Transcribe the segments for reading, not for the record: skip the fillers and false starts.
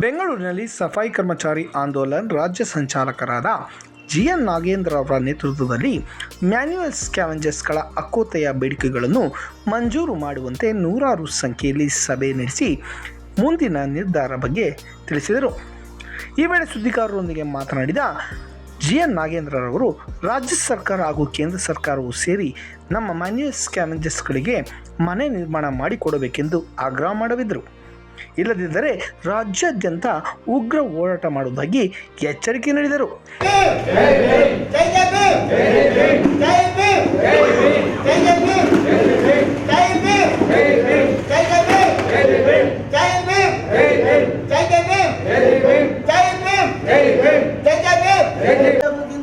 ಬೆಂಗಳೂರಿನಲ್ಲಿ ಸಫಾಯಿ ಕರ್ಮಚಾರಿ ಆಂದೋಲನ್ ರಾಜ್ಯ ಸಂಚಾಲಕರಾದ GN ನಾಗೇಂದ್ರ ಅವರ ನೇತೃತ್ವದಲ್ಲಿ ಮ್ಯಾನ್ಯುಯಲ್ ಸ್ಕ್ಯಾವೆಂಜರ್ಸ್ಗಳ ಹಕ್ಕೋತೆಯ ಬೇಡಿಕೆಗಳನ್ನು ಮಂಜೂರು ಮಾಡುವಂತೆ ನೂರಾರು ಸಂಖ್ಯೆಯಲ್ಲಿ ಸಭೆ ನಡೆಸಿ ಮುಂದಿನ ನಿರ್ಧಾರ ಬಗ್ಗೆ ತಿಳಿಸಿದರು. ಈ ವೇಳೆ ಸುದ್ದಿಗಾರರೊಂದಿಗೆ ಮಾತನಾಡಿದ GN ನಾಗೇಂದ್ರರವರು, ರಾಜ್ಯ ಸರ್ಕಾರ ಹಾಗೂ ಕೇಂದ್ರ ಸರ್ಕಾರವು ಸೇರಿ ನಮ್ಮ ಮ್ಯಾನ್ಯುಯಲ್ ಸ್ಕ್ಯಾವೆಂಜರ್ಸ್ಗಳಿಗೆ ಮನೆ ನಿರ್ಮಾಣ ಮಾಡಿಕೊಡಬೇಕೆಂದು ಆಗ್ರಹ ಮಾಡಬಿದ್ದರು. ಇಲ್ಲದಿದ್ದರೆ ರಾಜ್ಯಾದ್ಯಂತ ಉಗ್ರ ಹೋರಾಟ ಮಾಡುವುದಾಗಿ ಎಚ್ಚರಿಕೆ ನೀಡಿದರು.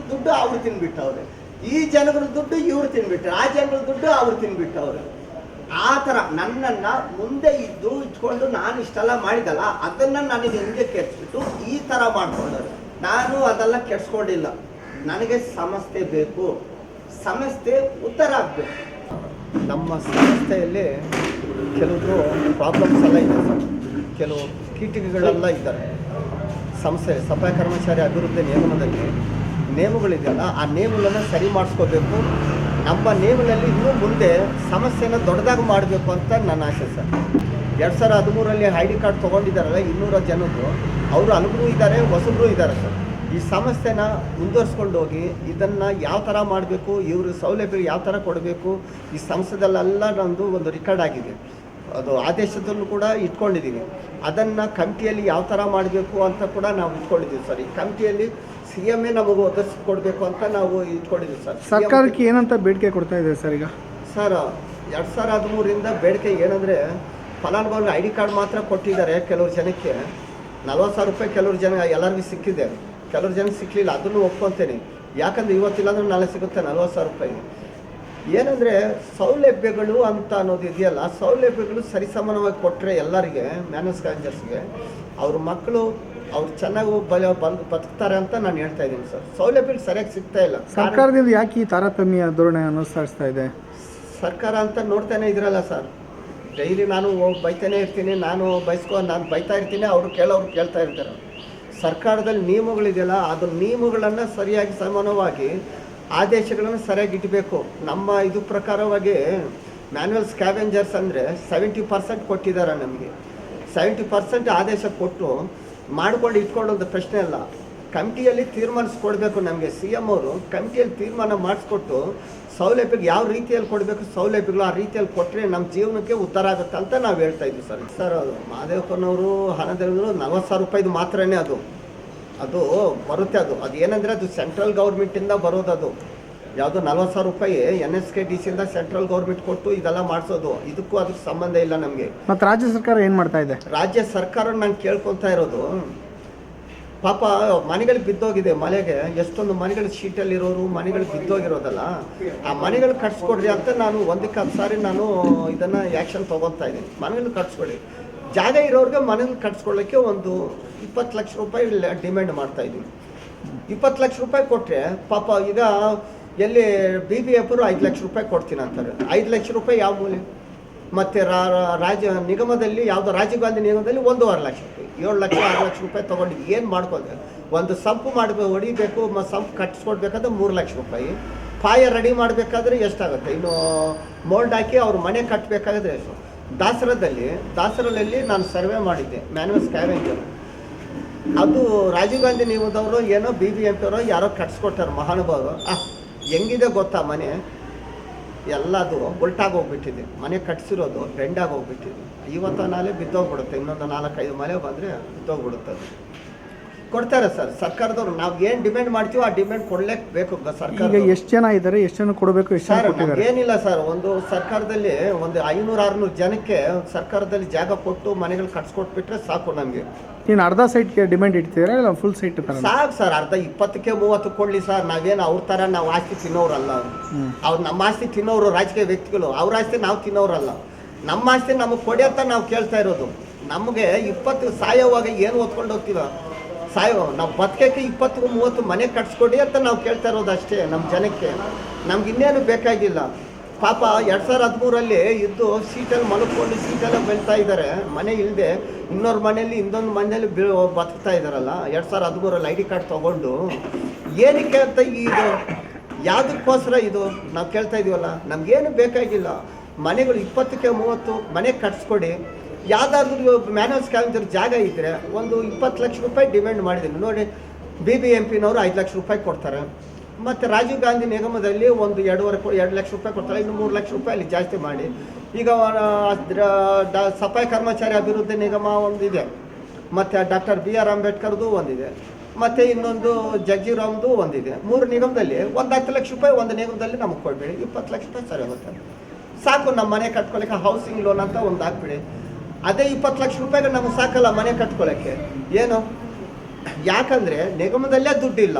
ದುಡ್ಡು ಅವ್ರು ತಿನ್ಬಿಟ್ಟವ್ರೆ, ಈ ಜನಗಳ ದುಡ್ಡು ಇವ್ರು ತಿನ್ಬಿಟ್ರೆ, ಆ ಜನಗಳ ದುಡ್ಡು ಅವ್ರು ತಿನ್ಬಿಟ್ಟವ್ರೆ. ಆ ಥರ ನನ್ನನ್ನು ಮುಂದೆ ಇಟ್ಕೊಂಡು ನಾನು ಇಷ್ಟೆಲ್ಲ ಮಾಡಿದಲ್ಲ, ಅದನ್ನು ನನಗೆ ಹಿಂದೆ ಕೆಡಿಸ್ಬಿಟ್ಟು ಈ ಥರ ಮಾಡ್ಕೊಂಡರು. ನಾನು ಅದೆಲ್ಲ ಕೆಡಿಸ್ಕೊಂಡಿಲ್ಲ. ನನಗೆ ಸಮಸ್ಯೆ ಬೇಕು, ಸಮಸ್ಯೆ ಉತ್ತರ ಆಗಬೇಕು. ನಮ್ಮ ಸಂಸ್ಥೆಯಲ್ಲಿ ಕೆಲವರು ಪ್ರಾಬ್ಲಮ್ಸ್ ಎಲ್ಲ ಇದೆ ಸರ್, ಕೆಲವು ಕೀಟಗಳೆಲ್ಲ ಇದ್ದಾರೆ. ಸಂಸ್ಥೆ ಸಫಾಯಿ ಕರ್ಮಚಾರಿ ಅಭಿವೃದ್ಧಿ ನಿಯಮದಲ್ಲಿ ನೇಮಗಳಿದೆಯಲ್ಲ, ಆ ನೇಮಗಳನ್ನು ಸರಿ ಮಾಡಿಸ್ಕೋಬೇಕು. ನಮ್ಮ ನೇಮದಲ್ಲಿ ಇನ್ನೂ ಮುಂದೆ ಸಮಸ್ಯೆನ ದೊಡ್ಡದಾಗಿ ಮಾಡಬೇಕು ಅಂತ ನನ್ನ ಆಸೆ ಸರ್. 2013ರಲ್ಲಿ ID ಕಾರ್ಡ್ ತೊಗೊಂಡಿದ್ದಾರಲ್ಲ 200 ಜನದ್ದು, ಅವರು ಅನುಭವ ಇದ್ದಾರೆ, ಹೊಸಬ್ರು ಇದ್ದಾರೆ ಸರ್. ಈ ಸಮಸ್ಯೆನ ಮುಂದುವರ್ಸ್ಕೊಂಡು ಹೋಗಿ ಇದನ್ನು ಯಾವ ಥರ ಮಾಡಬೇಕು, ಇವರು ಸೌಲಭ್ಯ ಯಾವ ಥರ ಕೊಡಬೇಕು, ಈ ಸಂಸ್ಥೆದಲ್ಲೆಲ್ಲ ನಮ್ಮದು ಒಂದು ರೆಕಾರ್ಡ್ ಆಗಿದೆ. ಅದು ಆದೇಶದಲ್ಲೂ ಕೂಡ ಇಟ್ಕೊಂಡಿದ್ದೀವಿ. ಅದನ್ನು ಕಮಿಟಿಯಲ್ಲಿ ಯಾವ ಥರ ಮಾಡಬೇಕು ಅಂತ ಕೂಡ ನಾವು ಇಟ್ಕೊಂಡಿದ್ದೀವಿ ಸರ್. ಈ ಕಮಿಟಿಯಲ್ಲಿ CM ನಮಗೆ ಒದಗಿಸ್ಕೊಡ್ಬೇಕು ಅಂತ ನಾವು ಇಟ್ಕೊಂಡಿದ್ದೀವಿ ಸರ್. ಸರ್ಕಾರಕ್ಕೆ ಏನಂತ ಬೇಡಿಕೆ ಕೊಡ್ತಾ ಇದೆ ಸರ್? ಈಗ ಸರ್ 2013ರಿಂದ ಬೇಡಿಕೆ ಏನಂದರೆ, ಫಲಾನುಭವಿಗೆ ID ಕಾರ್ಡ್ ಮಾತ್ರ ಕೊಟ್ಟಿದ್ದಾರೆ. ಕೆಲವ್ರು ಜನಕ್ಕೆ 40,000 ರೂಪಾಯಿ ಕೆಲವ್ರು ಜನ ಎಲ್ಲರಿಗೂ ಸಿಕ್ಕಿದೆ, ಕೆಲವ್ರು ಜನಕ್ಕೆ ಸಿಕ್ಕಲಿಲ್ಲ. ಅದನ್ನು ಒಪ್ಕೊತೇನೆ. ಯಾಕಂದರೆ ಇವತ್ತಿಲ್ಲಾಂದ್ರೆ ನಾಳೆ ಸಿಗುತ್ತೆ 40,000 ರೂಪಾಯಿ. ಏನಂದರೆ ಸೌಲಭ್ಯಗಳು ಅಂತ ಅನ್ನೋದು ಇದೆಯಲ್ಲ, ಸೌಲಭ್ಯಗಳು ಸರಿಸಮಾನವಾಗಿ ಕೊಟ್ಟರೆ ಎಲ್ಲರಿಗೆ, ಮ್ಯಾನ್ಯುಯಲ್ ಸ್ಕ್ಯಾವೆಂಜರ್ಸ್ಗೆ ಅವ್ರ ಮಕ್ಕಳು ಅವ್ರು ಚೆನ್ನಾಗಿ ಬದುಕ್ತಾರೆ ಅಂತ ನಾನು ಹೇಳ್ತಾ ಇದ್ದೀನಿ ಸರ್. ಸೌಲಭ್ಯಗಳು ಸರಿಯಾಗಿ ಸಿಗ್ತಾ ಇಲ್ಲ. ಸರ್ಕಾರದಿಂದ ಯಾಕೆ ಈ ತಾರತಮ್ಯ ಧೋರಣೆ ಅನುಸರಿಸ್ತಾ ಇದೆ ಸರ್ಕಾರ ಅಂತ ನೋಡ್ತಾನೆ ಇದ್ರಲ್ಲ ಸರ್. ಡೈಲಿ ನಾನು ಬೈತಾನೆ ಇರ್ತೀನಿ, ನಾನು ಬೈತಾ ಇರ್ತೀನಿ, ಅವರು ಕೇಳ್ತಾ ಇರ್ತಾರೆ. ಸರ್ಕಾರದಲ್ಲಿ ನಿಯಮಗಳಿದೆಯಲ್ಲ, ಅದು ನಿಯಮಗಳನ್ನು ಸರಿಯಾಗಿ ಸಮಾನವಾಗಿ ಆದೇಶಗಳನ್ನು ಸರಿಯಾಗಿ ಇಡಬೇಕು. ನಮ್ಮ ಇದು ಪ್ರಕಾರವಾಗಿ ಮ್ಯಾನ್ಯುಯಲ್ ಸ್ಕ್ಯಾವೆಂಜರ್ಸ್ ಅಂದರೆ 70% ಕೊಟ್ಟಿದ್ದಾರೆ ನಮಗೆ. 70% ಆದೇಶ ಕೊಟ್ಟು ಮಾಡ್ಕೊಂಡು ಇಟ್ಕೊಳ್ಳೋದು ಪ್ರಶ್ನೆ ಅಲ್ಲ. ಕಮಿಟಿಯಲ್ಲಿ ತೀರ್ಮಾನಿಸ್ಕೊಡ್ಬೇಕು. ನಮಗೆ CM ಅವರು ಕಮಿಟಿಯಲ್ಲಿ ತೀರ್ಮಾನ ಮಾಡಿಸ್ಕೊಟ್ಟು ಸೌಲಭ್ಯಕ್ಕೆ ಯಾವ ರೀತಿಯಲ್ಲಿ ಕೊಡಬೇಕು, ಸೌಲಭ್ಯಗಳು ಆ ರೀತಿಯಲ್ಲಿ ಕೊಟ್ಟರೆ ನಮ್ಮ ಜೀವನಕ್ಕೆ ಉತ್ತರ ಆಗುತ್ತೆ ಅಂತ ನಾವು ಹೇಳ್ತಾ ಇದ್ವಿ ಸರ್. ಸರ್ ಅದು ಮಹದೇವಪ್ಪನವರು ಹಣದೇವರು 40,000 ರೂಪಾಯಿದು ಮಾತ್ರನೇ ಅದು ಬರುತ್ತೆ. ಅದು ಏನಂದರೆ ಅದು ಸೆಂಟ್ರಲ್ ಗೌರ್ಮೆಂಟಿಂದ ಬರೋದು. ಅದು ಯಾವುದು 40,000 ರೂಪಾಯಿ NSKDCಯಿಂದ ಸೆಂಟ್ರಲ್ ಗೌರ್ಮೆಂಟ್ ಕೊಟ್ಟು ಇದೆಲ್ಲ ಮಾಡಿಸೋದು. ಇದಕ್ಕೂ ಅದಕ್ಕೆ ಸಂಬಂಧ ಇಲ್ಲ ನಮಗೆ. ಮತ್ತು ರಾಜ್ಯ ಸರ್ಕಾರ ಏನು ಮಾಡ್ತಾ ಇದೆ? ರಾಜ್ಯ ಸರ್ಕಾರ ನಾನು ಕೇಳ್ಕೊತಾ ಇರೋದು, ಪಾಪ ಮನೆಗಳಿಗೆ ಬಿದ್ದೋಗಿದೆ, ಮಳೆಗೆ ಎಷ್ಟೊಂದು ಮನೆಗಳು ಶೀಟಲ್ಲಿರೋರು ಮನೆಗಳು ಬಿದ್ದೋಗಿರೋದಲ್ಲ, ಆ ಮನೆಗಳು ಕಟ್ಸ್ಕೊಡ್ರಿ ಅಂತ ನಾನು ಒಂದಕ್ಕೆ 10 ಸಾರಿ ನಾನು ಇದನ್ನು ಆ್ಯಕ್ಷನ್ ತೊಗೊತಾ ಇದ್ದೀನಿ. ಮನೆಗಳು ಕಟ್ಸ್ಕೊಡಿ. ಜಾಗ ಇರೋರಿಗೆ ಮನೆಗಳು ಕಟ್ಸ್ಕೊಳ್ಳೋಕ್ಕೆ ಒಂದು 20 ಲಕ್ಷ ರೂಪಾಯಿ ಡಿಮ್ಯಾಂಡ್ ಮಾಡ್ತಾಯಿದ್ದೀವಿ. 20 ಲಕ್ಷ ರೂಪಾಯಿ ಕೊಟ್ಟರೆ ಪಾಪ ಈಗ ಎಲ್ಲಿ BBF 5 ಲಕ್ಷ ರೂಪಾಯಿ ಕೊಡ್ತೀನಿ ಅಂತಾರೆ. 5 ಲಕ್ಷ ರೂಪಾಯಿ ಯಾವ ಮೂಲೆ? ಮತ್ತು ರಾಜ್ಯ ನಿಗಮದಲ್ಲಿ ಯಾವುದೋ ರಾಜೀವ್ ಗಾಂಧಿ ನಿಗಮದಲ್ಲಿ 1.5 ಲಕ್ಷ ರೂಪಾಯಿ, 7 ಲಕ್ಷ 6 ಲಕ್ಷ ರೂಪಾಯಿ ತೊಗೊಂಡು ಏನು ಮಾಡ್ಕೋದೆ? ಒಂದು ಸಂಪು ಹೊಡಿಬೇಕು, ಸಂಪು ಕಟ್ಸ್ಕೊಡ್ಬೇಕಾದ್ರೆ 3 ಲಕ್ಷ ರೂಪಾಯಿ. ಪಾಯ ರೆಡಿ ಮಾಡಬೇಕಾದ್ರೆ ಎಷ್ಟಾಗುತ್ತೆ? ಇನ್ನು ಮೋಲ್ಡ್ ಹಾಕಿ ಅವ್ರ ಮನೆ ಕಟ್ಟಬೇಕಾದ್ರೆ ಎಷ್ಟು? ದಾಸರಲ್ಲಿ ನಾನು ಸರ್ವೆ ಮಾಡಿದ್ದೆ ಮ್ಯಾನ್ಯುಯಲ್ ಸ್ಕ್ಯಾವೆಂಜರ್. ಅದು ರಾಜೀವ್ ಗಾಂಧಿ ನಿಗಮದವರು ಏನೋ BBMP ಅವರು ಯಾರೋ ಕಟ್ಸ್ಕೊಟ್ಟಾರೆ ಮಹಾನುಭಾವರು. ಹೆಂಗಿದೆ ಗೊತ್ತಾ ಮನೆ? ಎಲ್ಲದು ಉಲ್ಟಾಗಿ ಹೋಗ್ಬಿಟ್ಟಿದೆ. ಮನೆ ಕಟ್ಸಿರೋದು ಬೆಂಡಾಗಿ ಹೋಗ್ಬಿಟ್ಟಿದೆ. ಇವತ್ತು ನಾಳೆ ಬಿದ್ದೋಗ್ಬಿಡುತ್ತೆ. ಇನ್ನೊಂದು 4-5 ಮಳೆ ಬಂದರೆ ಬಿದ್ದೋಗ್ಬಿಡುತ್ತೆ. ಕೊಡ್ತಾರೆ ಸರ್ ಸರ್ಕಾರದವರು. ನಾವು ಏನು ಡಿಮ್ಯಾಂಡ್ ಮಾಡ್ತೀವೋ ಆ ಡಿಮ್ಯಾಂಡ್ ಕೊಡಲೇಬೇಕು ಸರ್ಕಾರ. ಈಗ ಎಷ್ಟು ಜನ ಇದ್ದಾರೆ, ಎಷ್ಟು ಜನ ಕೊಡಬೇಕು? ಸರ್ ಏನಿಲ್ಲ ಸರ್, ಒಂದು ಸರ್ಕಾರದಲ್ಲಿ ಒಂದು 500-600 ಜನಕ್ಕೆ ಸರ್ಕಾರದಲ್ಲಿ ಜಾಗ ಕೊಟ್ಟು ಮನೆಗಳು ಕಟ್ಸ್ಕೊಟ್ಬಿಟ್ರೆ ಸಾಕು ನಮಗೆ. ನೀನು ಅರ್ಧ ಸೈಟ್ಗೆ ಡಿಮ್ಯಾಂಡ್ ಇಡ್ತೀರಾ ಇಲ್ಲ ಫುಲ್ ಸೈಟ್? ಸಾಕು ಸರ್, ಅರ್ಧ 20ಕ್ಕೆ 30 ಕೊಡಲಿ ಸರ್. ನಾವೇನು ಅವ್ರ ಥರ ನಾವು ಆಸ್ತಿ ತಿನ್ನೋರಲ್ಲ. ಅವ್ರು ನಮ್ಮ ಆಸ್ತಿ ತಿನ್ನೋರು ರಾಜಕೀಯ ವ್ಯಕ್ತಿಗಳು. ಅವ್ರ ಆಸ್ತಿ ನಾವು ತಿನ್ನೋರಲ್ಲ. ನಮ್ಮ ಆಸ್ತಿ ನಮಗೆ ಕೊಡಿ ಅಂತ ನಾವು ಕೇಳ್ತಾ ಇರೋದು. ನಮಗೆ 20 ಸಾಯೋವಾಗ ಏನು ಓದ್ಕೊಂಡು ಹೋಗ್ತೀವ? ನಾವು ಬದುಕಕ್ಕೆ 20-30 ಮನೆ ಕಟ್ಸ್ಕೊಡಿ ಅಂತ ನಾವು ಕೇಳ್ತಾ ಇರೋದು ಅಷ್ಟೇ ನಮ್ಮ ಜನಕ್ಕೆ. ನಮ್ಗೆ ಇನ್ನೇನು ಬೇಕಾಗಿಲ್ಲ. ಪಾಪ 2013 ಇದ್ದು ಸೀಟಲ್ಲಿ ಮಲ್ಕೊಂಡು ಸೀಟೆಲ್ಲ ಬೆಳ್ತಾ ಇದ್ದಾರೆ, ಮನೆ ಇಲ್ಲದೆ ಇನ್ನೊಂದು ಮನೆಯಲ್ಲಿ ಬದುಕ್ತಾ ಇದ್ದಾರಲ್ಲ 2013 ID ಕಾರ್ಡ್ ತೊಗೊಂಡು. ಏನಕ್ಕೆ ಅಂತ ಇದು ಯಾವುದಕ್ಕೋಸ್ಕರ ಇದು ನಾವು ಕೇಳ್ತಾ ಇದೀವಲ್ಲ? ನಮಗೇನು ಬೇಕಾಗಿಲ್ಲ. ಮನೆಗಳು 20-30 ಮನೆ ಕಟ್ಸ್ಕೊಡಿ. ಯಾವುದಾದ್ರೂ ಮ್ಯಾನ್ಯುವಲ್ ಸ್ಕ್ಯಾವೆಂಜರ್ ಜಾಗ ಇದ್ದರೆ ಒಂದು 20 ಲಕ್ಷ ರೂಪಾಯಿ ಡಿಮ್ಯಾಂಡ್ ಮಾಡಿದ್ದೀನಿ ನೋಡಿ. BBMPನವರು 5 ಲಕ್ಷ ರೂಪಾಯಿ ಕೊಡ್ತಾರೆ. ಮತ್ತು ರಾಜೀವ್ ಗಾಂಧಿ ನಿಗಮದಲ್ಲಿ ಒಂದು 2 ಲಕ್ಷ ರೂಪಾಯಿ ಕೊಡ್ತಾರೆ. ಇನ್ನು 3 ಲಕ್ಷ ರೂಪಾಯಿ ಅಲ್ಲಿ ಜಾಸ್ತಿ ಮಾಡಿ. ಈಗ ಸಫಾಯಿ ಕರ್ಮಚಾರಿ ಅಭಿವೃದ್ಧಿ ನಿಗಮ ಒಂದಿದೆ, ಮತ್ತು ಡಾಕ್ಟರ್ BR ಅಂಬೇಡ್ಕರ್ದು ಒಂದಿದೆ, ಮತ್ತು ಇನ್ನೊಂದು ಜಗ್ಜಿರಾಮ್ದು ಒಂದಿದೆ. 3 ನಿಗಮದಲ್ಲಿ ಒಂದು 10 ಲಕ್ಷ ರೂಪಾಯಿ ಒಂದು ನಿಗಮದಲ್ಲಿ ನಮಗೆ ಕೊಡಬೇಡಿ. 20 ಲಕ್ಷ ರೂಪಾಯಿ ಸರಿ ಹೋಗುತ್ತೆ ಸಾಕು. ನಮ್ಮ ಮನೆ ಕಟ್ಕೊಳ್ಳೋಕ್ಕೆ ಹೌಸಿಂಗ್ ಲೋನ್ ಅಂತ ಒಂದು ಹಾಕ್ಬಿಡಿ. ಅದೇ 20 ಲಕ್ಷ ರೂಪಾಯಿಗೆ ನಮಗೆ ಸಾಕಲ್ಲ ಮನೆ ಕಟ್ಕೊಳ್ಳೋಕ್ಕೆ. ಏನು? ಯಾಕಂದರೆ ನಿಗಮದಲ್ಲೇ ದುಡ್ಡಿಲ್ಲ.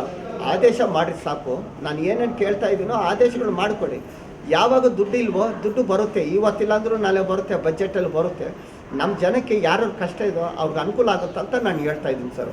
ಆದೇಶ ಮಾಡಿ ಸಾಕು. ನಾನು ಏನೇನು ಕೇಳ್ತಾ ಇದ್ದೀನೋ ಆದೇಶಗಳು ಮಾಡಿಕೊಡಿ. ಯಾವಾಗ ದುಡ್ಡು ಇಲ್ವೋ ದುಡ್ಡು ಬರುತ್ತೆ, ಇವತ್ತಿಲ್ಲ ಅಂದರೂ ನಾಳೆ ಬರುತ್ತೆ, ಬಜೆಟಲ್ಲಿ ಬರುತ್ತೆ. ನಮ್ಮ ಜನಕ್ಕೆ ಯಾರು ಕಷ್ಟ ಇದೋ ಅವ್ರಿಗೆ ಅನುಕೂಲ ಆಗುತ್ತೆ ಅಂತ ನಾನು ಹೇಳ್ತಾ ಇದ್ದೀನಿ ಸರ್.